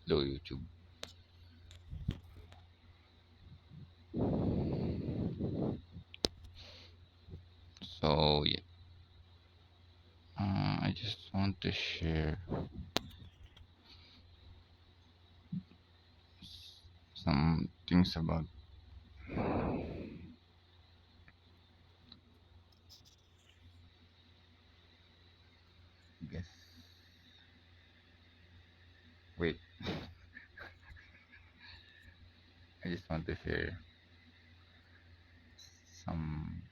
Hello YouTube. So yeah, I just want to share some things about guess. Wait, I just want to share some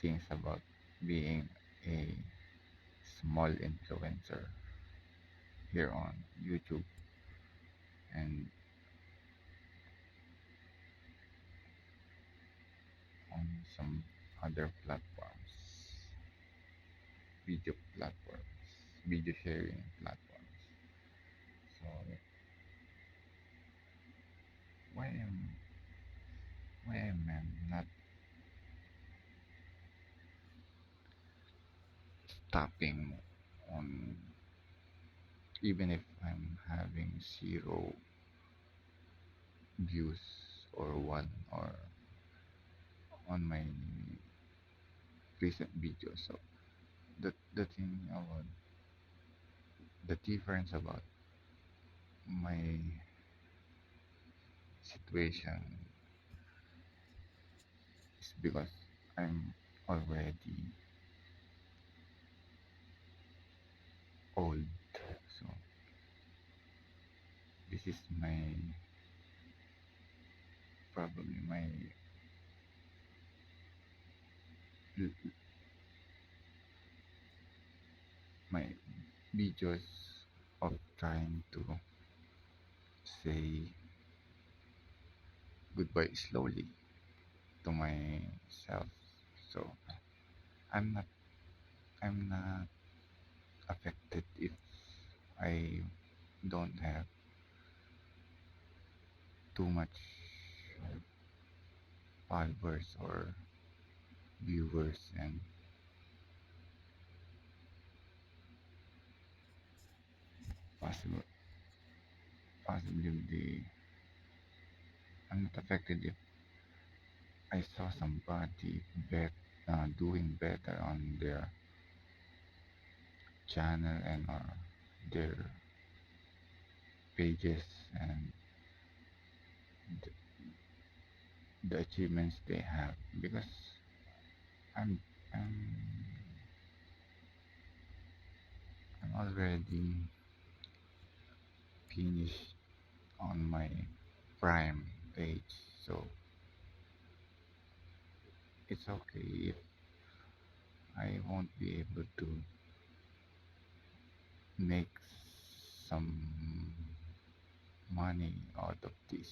things about being a small influencer here on YouTube and on some other platforms, video platforms, video sharing platforms. So why am why am I not stopping on, even if I'm having zero views or one or on my recent videos? So the thing about the difference about my situation is because I'm already old. So this is my probably my videos of trying to say goodbye slowly to myself. So I'm not I'm not affected if I don't have too much followers or viewers, and possible possibly I'm not affected if I saw somebody doing better on their channel and or their pages and the, the achievements they have, because I'm I'm I'm already finished on my prime age. So it's okay if I won't be able to make some money out of this.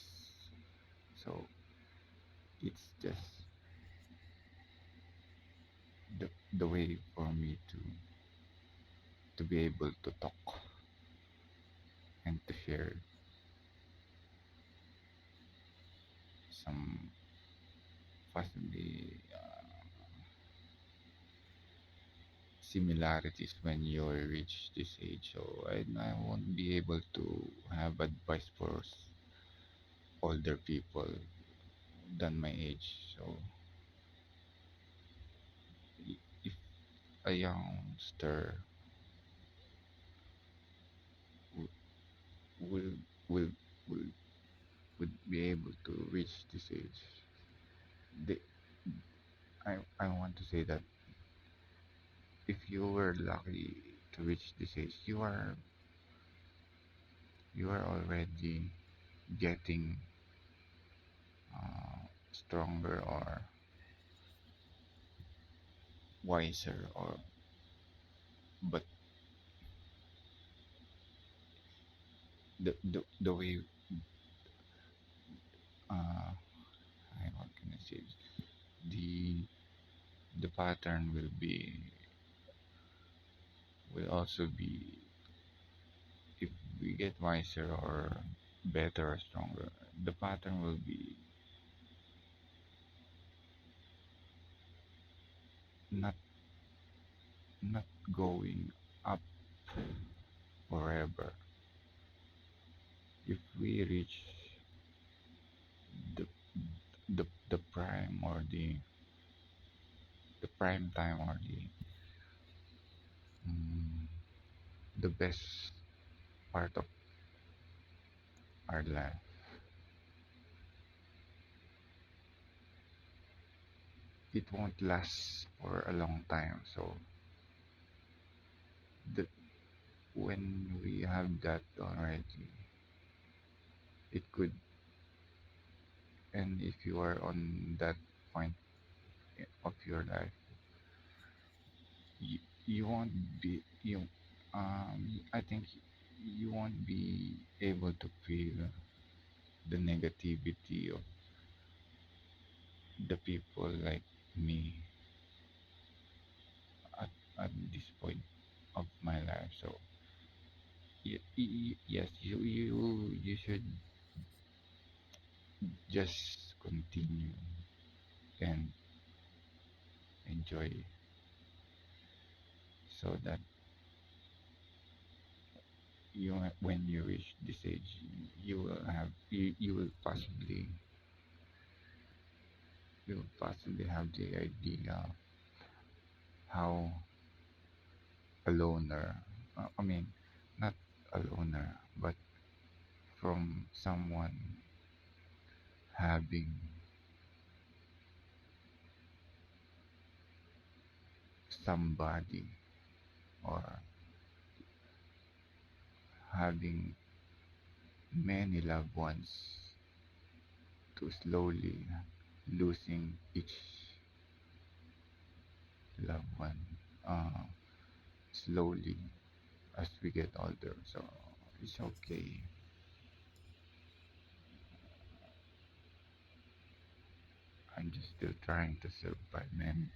So it's just the way for me to be able to talk and to share some possibly similarities when you reach this age. So I won't be able to have advice for older people than my age. So if a youngster w- will will will would be able to reach this age, they, I want to say that if you were lucky to reach this age, you are already getting stronger or wiser, or but the way uh what can I say, the the pattern will also be, if we get wiser or better or stronger, the pattern will be not not going up forever. If we reach the the prime or the prime time or mm, the best part of our life, it won't last for a long time. So the when we have that already, it could. And if you are on that point of your life, you won't be you I think you won't be able to feel the negativity of the people like me at, at this point of my life. So yes, you should just continue and enjoy, so that when you reach this age, you will possibly have the idea how a loner, I mean, not a loner, but from someone having somebody, or having many loved ones, to slowly losing each loved one, uh, slowly, as we get older. So it's okay. I'm just still trying to survive, man.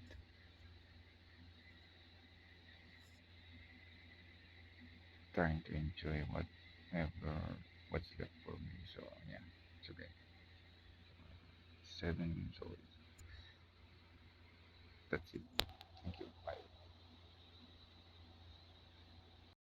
Trying to enjoy whatever what's left for me. So yeah, it's okay. 7 years old. That's it. Thank you. Bye.